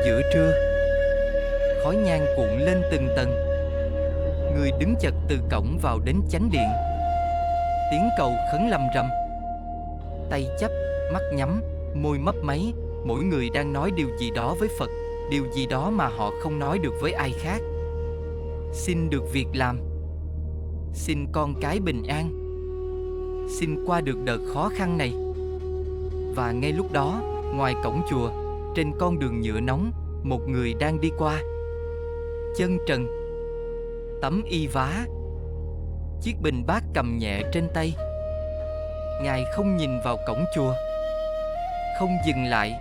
Giữa trưa, khói nhang cuộn lên từng tầng. Người đứng chật từ cổng vào đến chánh điện. Tiếng cầu khấn lầm rầm. Tay chắp, mắt nhắm, môi mấp máy. Mỗi người đang nói điều gì đó với Phật, điều gì đó mà họ không nói được với ai khác. Xin được việc làm, xin con cái bình an, xin qua được đợt khó khăn này. Và ngay lúc đó, ngoài cổng chùa, trên con đường nhựa nóng, một người đang đi qua. Chân trần, tấm y vá, chiếc bình bát cầm nhẹ trên tay. Ngài không nhìn vào cổng chùa, không dừng lại,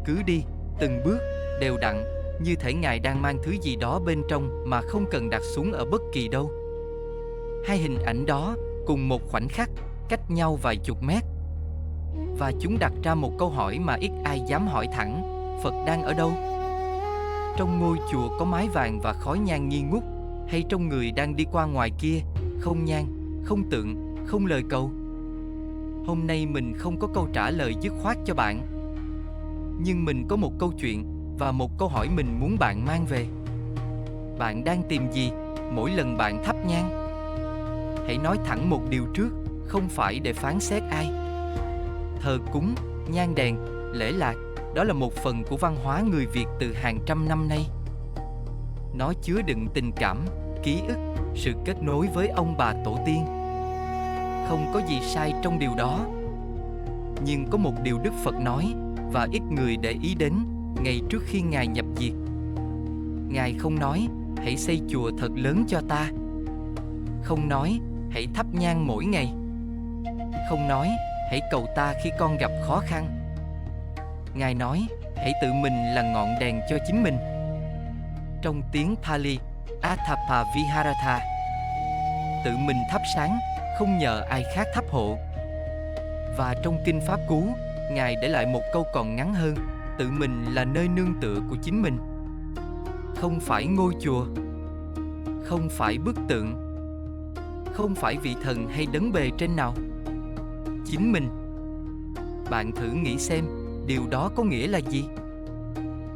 cứ đi từng bước đều đặn, như thể Ngài đang mang thứ gì đó bên trong mà không cần đặt xuống ở bất kỳ đâu. Hai hình ảnh đó cùng một khoảnh khắc, cách nhau vài chục mét. Và chúng đặt ra một câu hỏi mà ít ai dám hỏi thẳng: Phật đang ở đâu? Trong ngôi chùa có mái vàng và khói nhang nghi ngút, hay trong người đang đi qua ngoài kia, không nhang, không tượng, không lời cầu? Hôm nay mình không có câu trả lời dứt khoát cho bạn, nhưng mình có một câu chuyện và một câu hỏi mình muốn bạn mang về. Bạn đang tìm gì mỗi lần bạn thắp nhang? Hãy nói thẳng một điều trước, không phải để phán xét ai. Thờ cúng, nhang đèn, lễ lạc, đó là một phần của văn hóa người Việt từ hàng trăm năm nay. Nó chứa đựng tình cảm, ký ức, sự kết nối với ông bà tổ tiên. Không có gì sai trong điều đó. Nhưng có một điều Đức Phật nói, và ít người để ý đến, ngay trước khi Ngài nhập diệt. Ngài không nói, hãy xây chùa thật lớn cho ta. Không nói, hãy thắp nhang mỗi ngày. Không nói, hãy cầu ta khi con gặp khó khăn. Ngài nói, hãy tự mình là ngọn đèn cho chính mình. Trong tiếng Pali, Athapa Viharatha, tự mình thắp sáng, không nhờ ai khác thắp hộ. Và trong Kinh Pháp Cú, Ngài để lại một câu còn ngắn hơn: tự mình là nơi nương tựa của chính mình. Không phải ngôi chùa, không phải bức tượng, không phải vị thần hay đấng bề trên nào. Chính mình. Bạn thử nghĩ xem, điều đó có nghĩa là gì?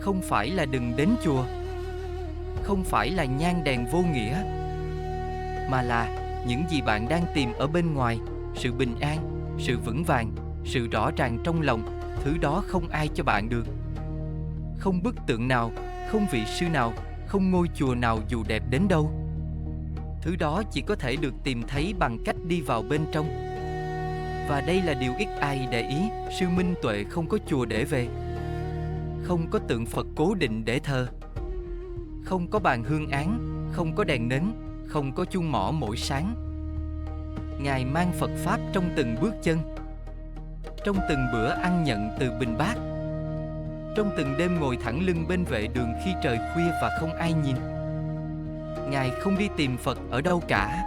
Không phải là đừng đến chùa, không phải là nhang đèn vô nghĩa, mà là những gì bạn đang tìm ở bên ngoài: sự bình an, sự vững vàng, sự rõ ràng trong lòng. Thứ đó không ai cho bạn được. Không bức tượng nào, không vị sư nào, không ngôi chùa nào dù đẹp đến đâu. Thứ đó chỉ có thể được tìm thấy bằng cách đi vào bên trong. Và đây là điều ít ai để ý. Sư Minh Tuệ không có chùa để về, không có tượng Phật cố định để thờ, không có bàn hương án, không có đèn nến, không có chuông mõ mỗi sáng. Ngài mang Phật Pháp trong từng bước chân, trong từng bữa ăn nhận từ bình bát, trong từng đêm ngồi thẳng lưng bên vệ đường khi trời khuya và không ai nhìn. Ngài không đi tìm Phật ở đâu cả,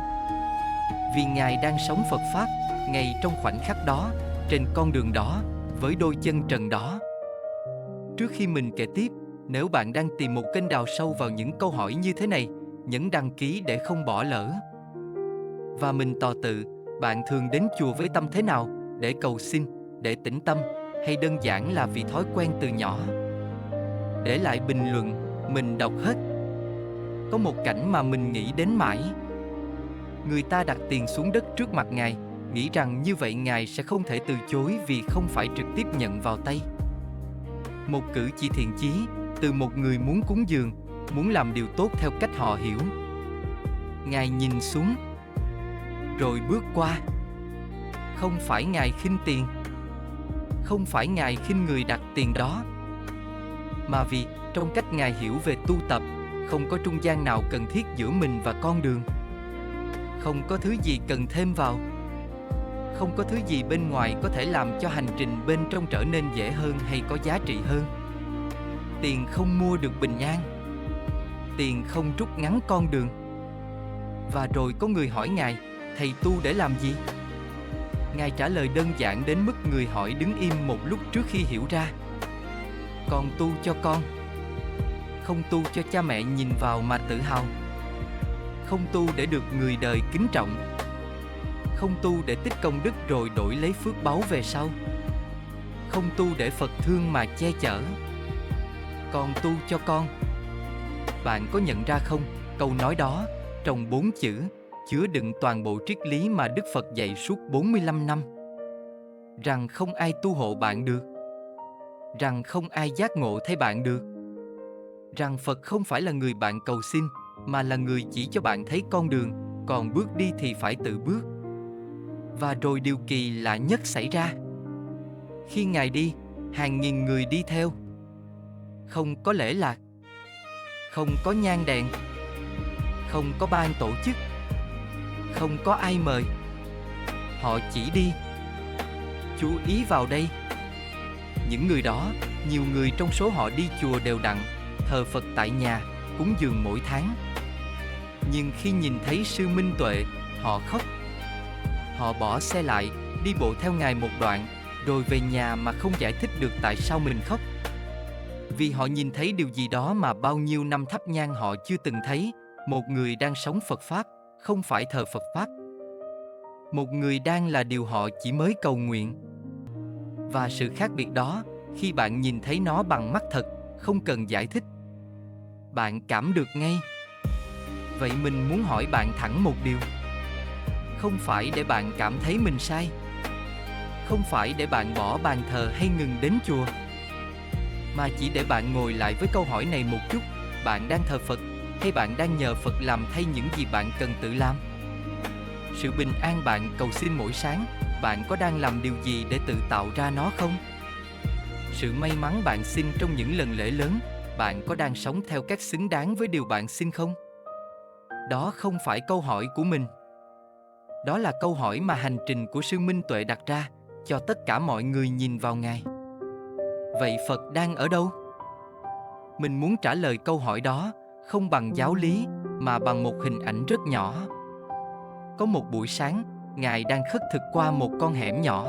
vì Ngài đang sống Phật Pháp ngay trong khoảnh khắc đó, trên con đường đó, với đôi chân trần đó. Trước khi mình kể tiếp, nếu bạn đang tìm một kênh đào sâu vào những câu hỏi như thế này, nhấn đăng ký để không bỏ lỡ. Và mình tò tự, bạn thường đến chùa với tâm thế nào? Để cầu xin, để tĩnh tâm, hay đơn giản là vì thói quen từ nhỏ? Để lại bình luận, mình đọc hết. Có một cảnh mà mình nghĩ đến mãi. Người ta đặt tiền xuống đất trước mặt Ngài, nghĩ rằng như vậy Ngài sẽ không thể từ chối vì không phải trực tiếp nhận vào tay. Một cử chỉ thiện chí từ một người muốn cúng dường, muốn làm điều tốt theo cách họ hiểu. Ngài nhìn xuống, rồi bước qua. Không phải Ngài khinh tiền, không phải Ngài khinh người đặt tiền đó, mà vì trong cách Ngài hiểu về tu tập, không có trung gian nào cần thiết giữa mình và con đường. Không có thứ gì cần thêm vào. Không có thứ gì bên ngoài có thể làm cho hành trình bên trong trở nên dễ hơn hay có giá trị hơn. Tiền không mua được bình an. Tiền không rút ngắn con đường. Và rồi có người hỏi Ngài, thầy tu để làm gì? Ngài trả lời đơn giản đến mức người hỏi đứng im một lúc trước khi hiểu ra. Con tu cho con. Không tu cho cha mẹ nhìn vào mà tự hào. Không tu để được người đời kính trọng. Không tu để tích công đức rồi đổi lấy phước báu về sau. Không tu để Phật thương mà che chở. Con tu cho con. Bạn có nhận ra không, câu nói đó, trong 4 chữ, chứa đựng toàn bộ triết lý mà Đức Phật dạy suốt 45 năm. Rằng không ai tu hộ bạn được. Rằng không ai giác ngộ thay bạn được. Rằng Phật không phải là người bạn cầu xin, mà là người chỉ cho bạn thấy con đường, còn bước đi thì phải tự bước. Và rồi điều kỳ lạ nhất xảy ra. Khi Ngài đi, hàng nghìn người đi theo. Không có lễ lạc, không có nhang đèn, không có ban tổ chức, không có ai mời. Họ chỉ đi. Chú ý vào đây. Những người đó, nhiều người trong số họ đi chùa đều đặn, thờ Phật tại nhà, cúng dường mỗi tháng. Nhưng khi nhìn thấy sư Minh Tuệ, họ khóc. Họ bỏ xe lại, đi bộ theo Ngài một đoạn, rồi về nhà mà không giải thích được tại sao mình khóc. Vì họ nhìn thấy điều gì đó mà bao nhiêu năm thắp nhang họ chưa từng thấy, một người đang sống Phật Pháp, không phải thờ Phật Pháp. Một người đang là điều họ chỉ mới cầu nguyện. Và sự khác biệt đó, khi bạn nhìn thấy nó bằng mắt thật, không cần giải thích, bạn cảm được ngay. Vậy mình muốn hỏi bạn thẳng một điều. Không phải để bạn cảm thấy mình sai, không phải để bạn bỏ bàn thờ hay ngừng đến chùa, mà chỉ để bạn ngồi lại với câu hỏi này một chút. Bạn đang thờ Phật, hay bạn đang nhờ Phật làm thay những gì bạn cần tự làm? Sự bình an bạn cầu xin mỗi sáng, bạn có đang làm điều gì để tự tạo ra nó không? Sự may mắn bạn xin trong những lần lễ lớn, bạn có đang sống theo cách xứng đáng với điều bạn xin không? Đó không phải câu hỏi của mình. Đó là câu hỏi mà hành trình của sư Minh Tuệ đặt ra, cho tất cả mọi người nhìn vào Ngài. Vậy Phật đang ở đâu? Mình muốn trả lời câu hỏi đó, không bằng giáo lý, mà bằng một hình ảnh rất nhỏ. Có một buổi sáng, Ngài đang khất thực qua một con hẻm nhỏ.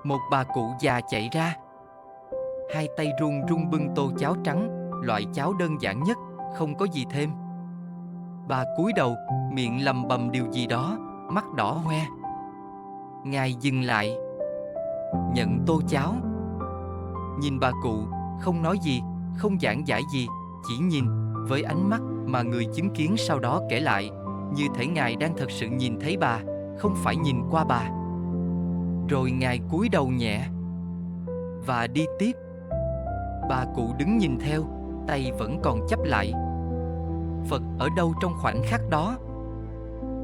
Một bà cụ già chạy ra. Hai tay run run bưng tô cháo trắng, loại cháo đơn giản nhất, không có gì thêm. Bà cúi đầu, miệng lầm bầm điều gì đó, mắt đỏ hoe. Ngài dừng lại, nhận tô cháo. Nhìn bà cụ, không nói gì, không giảng giải gì, chỉ nhìn, với ánh mắt mà người chứng kiến sau đó kể lại, như thể Ngài đang thật sự nhìn thấy bà, không phải nhìn qua bà. Rồi Ngài cúi đầu nhẹ và đi tiếp. Bà cụ đứng nhìn theo, tay vẫn còn chắp lại. Phật ở đâu trong khoảnh khắc đó?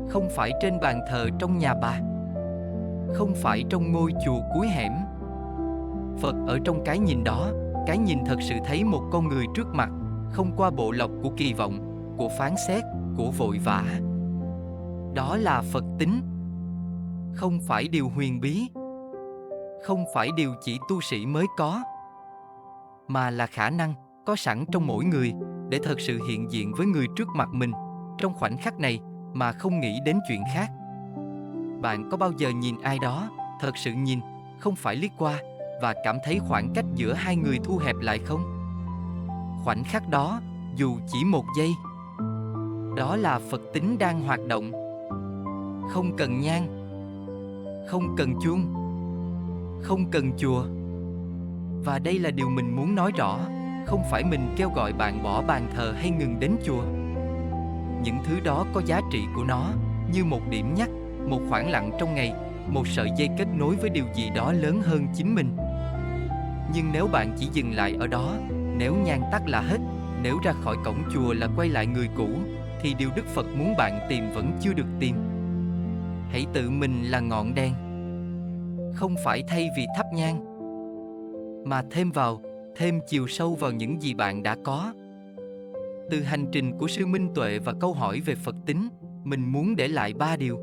Không phải trên bàn thờ trong nhà bà, không phải trong ngôi chùa cuối hẻm. Phật ở trong cái nhìn đó, cái nhìn thật sự thấy một con người trước mặt, không qua bộ lọc của kỳ vọng, của phán xét, của vội vã. Đó là Phật tính. Không phải điều huyền bí, không phải điều chỉ tu sĩ mới có, mà là khả năng có sẵn trong mỗi người để thật sự hiện diện với người trước mặt mình trong khoảnh khắc này mà không nghĩ đến chuyện khác. Bạn có bao giờ nhìn ai đó, thật sự nhìn, không phải liếc qua, và cảm thấy khoảng cách giữa hai người thu hẹp lại không? Khoảnh khắc đó, dù chỉ một giây, đó là Phật tính đang hoạt động. Không cần nhang, không cần chuông, không cần chùa. Và đây là điều mình muốn nói rõ, không phải mình kêu gọi bạn bỏ bàn thờ hay ngừng đến chùa. Những thứ đó có giá trị của nó, như một điểm nhắc, một khoảng lặng trong ngày, một sợi dây kết nối với điều gì đó lớn hơn chính mình. Nhưng nếu bạn chỉ dừng lại ở đó, nếu nhang tắt là hết, nếu ra khỏi cổng chùa là quay lại người cũ, thì điều Đức Phật muốn bạn tìm vẫn chưa được tìm. Hãy tự mình là ngọn đèn. Không phải thay vì thắp nhang, mà thêm vào, thêm chiều sâu vào những gì bạn đã có. Từ hành trình của sư Minh Tuệ và câu hỏi về Phật tính, mình muốn để lại 3 điều.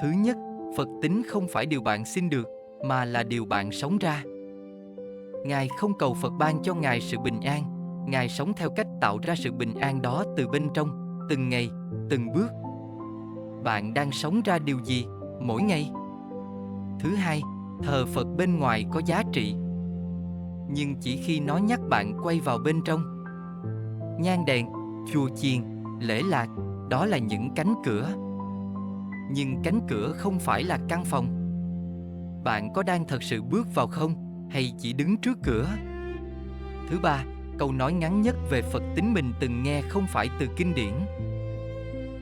Thứ nhất, Phật tính không phải điều bạn xin được, mà là điều bạn sống ra. Ngài không cầu Phật ban cho Ngài sự bình an, Ngài sống theo cách tạo ra sự bình an đó từ bên trong, từng ngày, từng bước. Bạn đang sống ra điều gì, mỗi ngày? Thứ hai, thờ Phật bên ngoài có giá trị, nhưng chỉ khi nó nhắc bạn quay vào bên trong. Nhang đèn, chùa chiền, lễ lạc, đó là những cánh cửa. Nhưng cánh cửa không phải là căn phòng. Bạn có đang thật sự bước vào không, hay chỉ đứng trước cửa? Thứ ba, câu nói ngắn nhất về Phật tính mình từng nghe không phải từ kinh điển,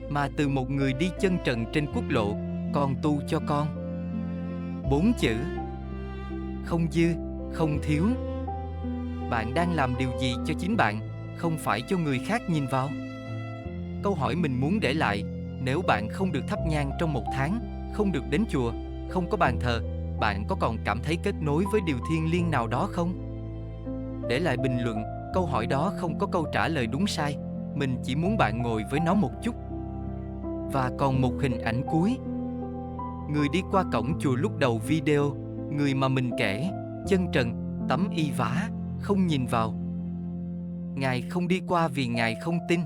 mà từ một người đi chân trần trên quốc lộ: con tu cho con. 4 chữ: không dư, không thiếu. Bạn đang làm điều gì cho chính bạn, không phải cho người khác nhìn vào? Câu hỏi mình muốn để lại: nếu bạn không được thắp nhang trong 1 tháng, không được đến chùa, không có bàn thờ, bạn có còn cảm thấy kết nối với điều thiêng liêng nào đó không? Để lại bình luận, câu hỏi đó không có câu trả lời đúng sai, mình chỉ muốn bạn ngồi với nó một chút. Và còn một hình ảnh cuối. Người đi qua cổng chùa lúc đầu video, người mà mình kể, chân trần, tấm y vá, không nhìn vào. Ngài không đi qua vì Ngài không tin.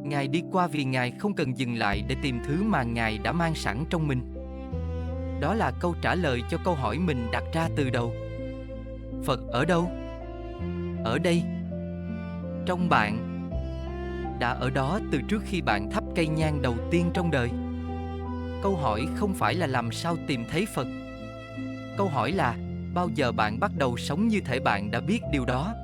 Ngài đi qua vì Ngài không cần dừng lại để tìm thứ mà Ngài đã mang sẵn trong mình. Đó là câu trả lời cho câu hỏi mình đặt ra từ đầu. Phật ở đâu? Ở đây. Trong bạn. Đã ở đó từ trước khi bạn thắp cây nhang đầu tiên trong đời. Câu hỏi không phải là làm sao tìm thấy Phật. Câu hỏi là bao giờ bạn bắt đầu sống như thể bạn đã biết điều đó.